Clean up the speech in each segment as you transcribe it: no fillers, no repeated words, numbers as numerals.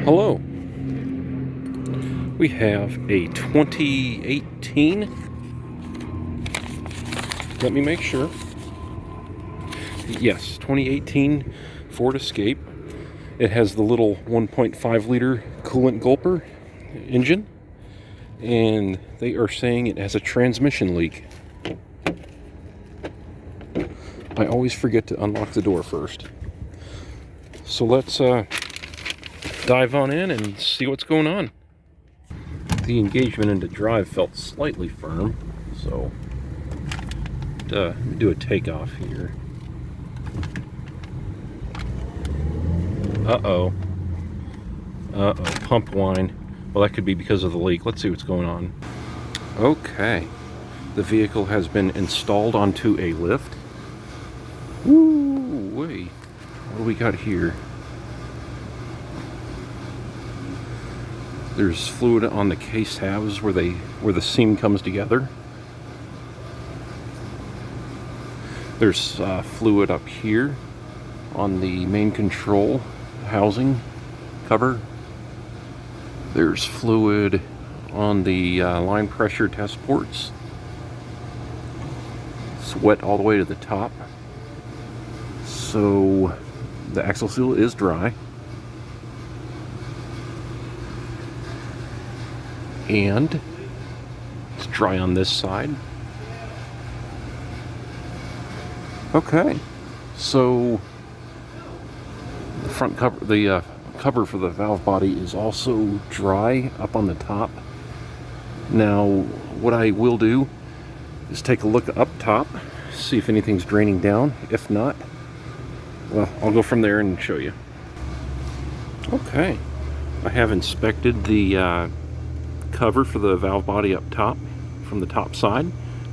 Hello. We have a 2018, let me make sure. Yes, 2018 Ford Escape. It has the little 1.5 liter coolant gulper engine, and they are saying it has a transmission leak. I always forget to unlock the door first. So let's dive on in and see what's going on. The engagement into drive felt slightly firm, so do a takeoff here. Uh-oh, pump whine. Well, that could be because of the leak. Let's see what's going on. Okay, the vehicle has been installed onto a lift. Woo, wait, what do we got here? There's fluid on the case halves where the seam comes together. There's fluid up here on the main control housing cover. There's fluid on the line pressure test ports. It's wet all the way to the top. So the axle seal is dry. And it's dry on this side. Okay, so the front cover, the cover for the valve body is also dry up on the top. Now, what I will do is take a look up top, see if anything's draining down. If not, well, I'll go from there and show you. Okay, I have inspected the cover for the valve body up top from the top side.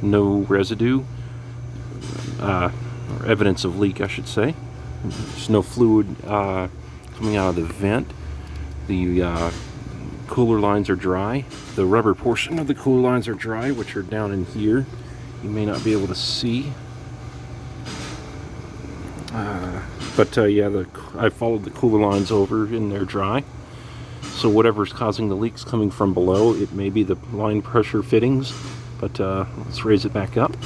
No residue, or evidence of leak, I should say. There's no fluid coming out of the vent. The cooler lines are dry. The rubber portion of the cooler lines are dry, which are down in here. You may not be able to see. Yeah, I followed the cooler lines over and they're dry. So whatever's causing the leaks coming from below, it may be the line pressure fittings, but let's raise it back up.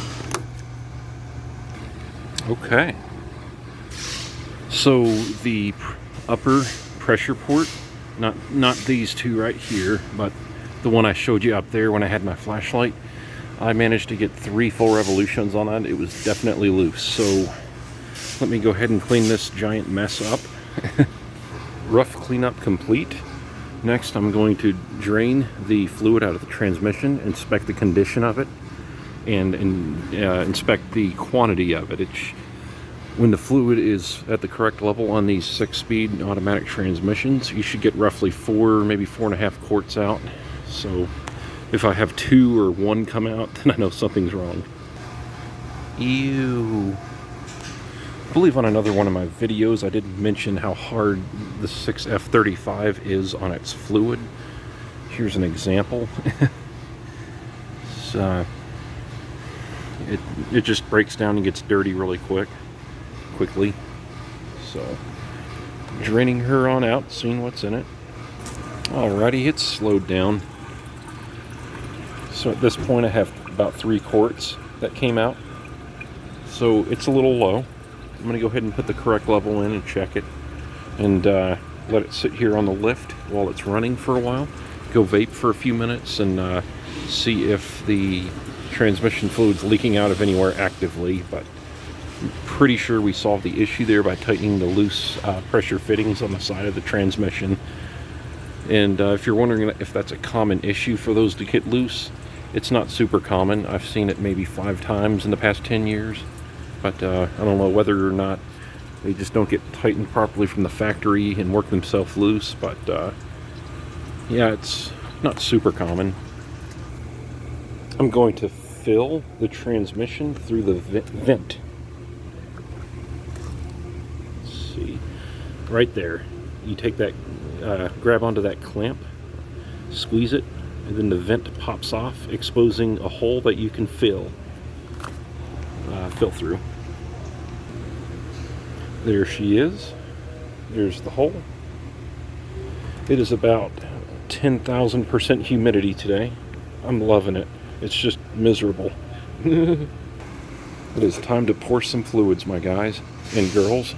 Okay. So the upper pressure port, not these two right here, but the one I showed you up there when I had my flashlight, I managed to get 3 full revolutions on that. It was definitely loose. So let me go ahead and clean this giant mess up. Rough cleanup complete. Next, I'm going to drain the fluid out of the transmission, inspect the condition of it, and inspect the quantity of it. When the fluid is at the correct level on these 6-speed automatic transmissions, you should get roughly 4, maybe 4.5 quarts out. So if I have 2 or 1 come out, then I know something's wrong. Ew. I believe on another one of my videos I did mention how hard the 6F35 is on its fluid. Here's an example. It just breaks down and gets dirty really quickly. So draining her on out, seeing what's in it. Alrighty, it's slowed down. So at this point I have about 3 quarts that came out. So it's a little low. I'm going to go ahead and put the correct level in and check it, and let it sit here on the lift while it's running for a while. Go vape for a few minutes and see if the transmission fluid's leaking out of anywhere actively, but I'm pretty sure we solved the issue there by tightening the loose pressure fittings on the side of the transmission. And if you're wondering if that's a common issue for those to get loose, it's not super common. I've seen it maybe 5 times in the past 10 years. But I don't know whether or not they just don't get tightened properly from the factory and work themselves loose. But yeah, it's not super common. I'm going to fill the transmission through the vent. Let's see, right there. You take that, grab onto that clamp, squeeze it, and then the vent pops off, exposing a hole that you can fill through. There she is. There's the hole. It is about 10,000% humidity today. I'm loving it. It's just miserable. It is time to pour some fluids, my guys and girls.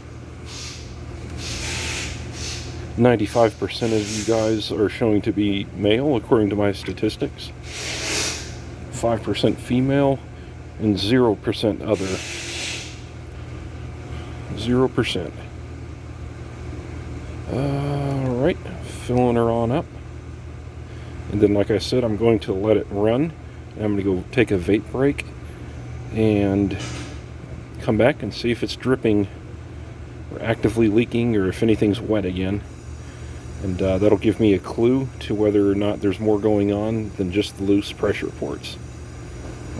95% of you guys are showing to be male, according to my statistics. 5% female, and 0% other. 0%. Alright, filling her on up. And then, like I said, I'm going to let it run. I'm going to go take a vape break and come back and see if it's dripping or actively leaking or if anything's wet again. And that'll give me a clue to whether or not there's more going on than just the loose pressure ports.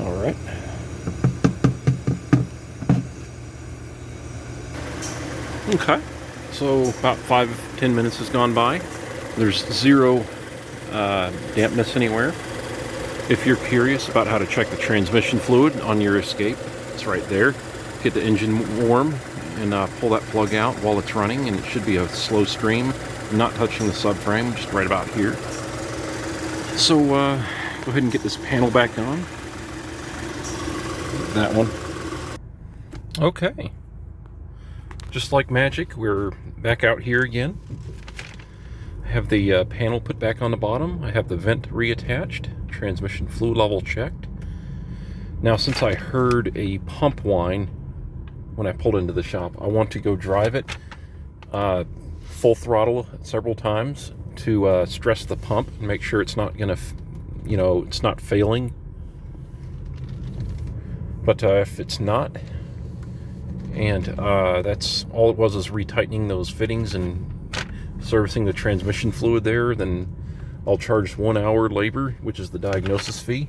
Alright. Okay. So about 5-10 minutes has gone by. There's zero dampness anywhere. If you're curious about how to check the transmission fluid on your Escape, it's right there. Get the engine warm and pull that plug out while it's running, and it should be a slow stream, not touching the subframe, just right about here. So go ahead and get this panel back on. That one. Okay. Just like magic, we're back out here again. I have the panel put back on the bottom. I have the vent reattached. Transmission fluid level checked. Now, since I heard a pump whine when I pulled into the shop, I want to go drive it full throttle several times to stress the pump and make sure it's not gonna, it's not failing. But if it's not, and that's all it was is retightening those fittings and servicing the transmission fluid there, then I'll charge 1 hour labor, which is the diagnosis fee,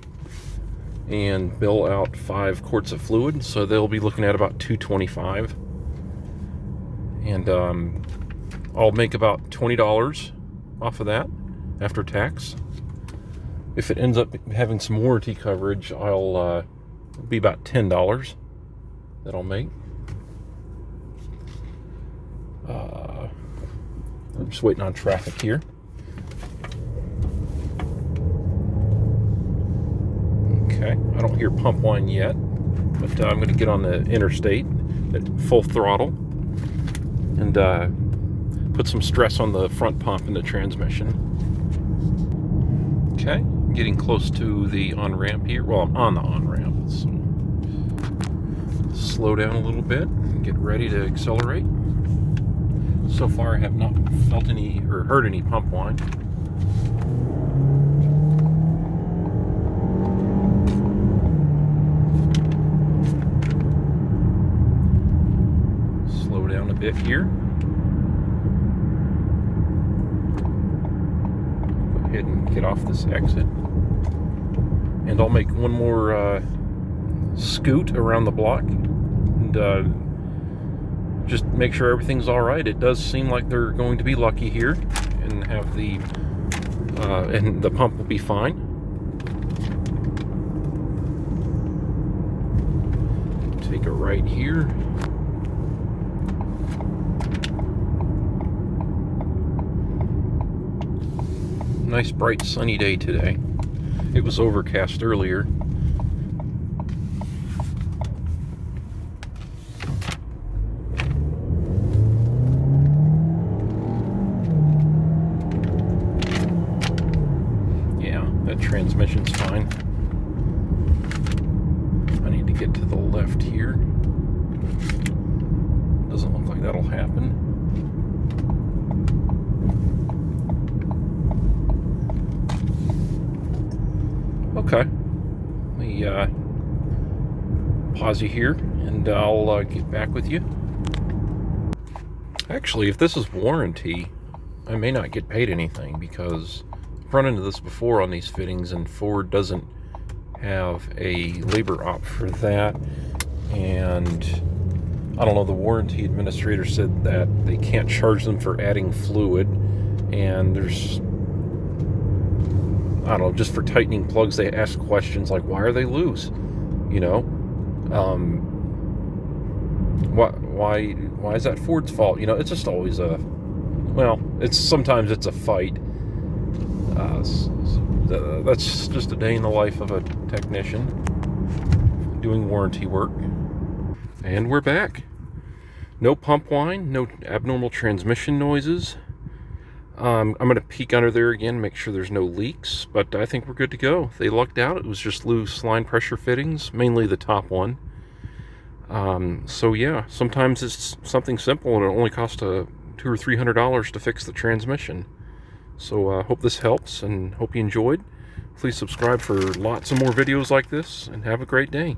and bill out 5 quarts of fluid, so they'll be looking at about $225. And I'll make about $20 off of that after tax. If it ends up having some warranty coverage, I'll be about $10 that I'll make. I'm just waiting on traffic here. Okay, I don't hear pump whine yet, but I'm going to get on the interstate at full throttle and put some stress on the front pump and the transmission. Okay, getting close to the on-ramp here. Well, I'm on the on-ramp, so slow down a little bit and get ready to accelerate. So far, I have not felt any or heard any pump whine. Slow down a bit here. Go ahead and get off this exit. And I'll make one more scoot around the block and just make sure everything's all right. It does seem like they're going to be lucky here and have the pump will be fine. Take a right here. Nice bright sunny day today. It was overcast earlier. Transmission's fine. I need to get to the left here. Doesn't look like that'll happen. Okay. Let me pause you here and I'll get back with you. Actually, if this is warranty, I may not get paid anything because I've run into this before on these fittings, and Ford doesn't have a labor op for that. And I don't know, the warranty administrator said that they can't charge them for adding fluid, and there's, I don't know, just for tightening plugs they ask questions like, why are they loose? Why is that Ford's fault? It's just always a well, sometimes it's a fight. That's just a day in the life of a technician doing warranty work. And we're back. No pump whine, no abnormal transmission noises. I'm going to peek under there again, make sure there's no leaks, but I think we're good to go. They lucked out. It was just loose line pressure fittings, mainly the top one. So yeah, sometimes it's something simple and it only costs $200 or $300 to fix the transmission. So I hope this helps and hope you enjoyed. Please subscribe for lots of more videos like this and have a great day.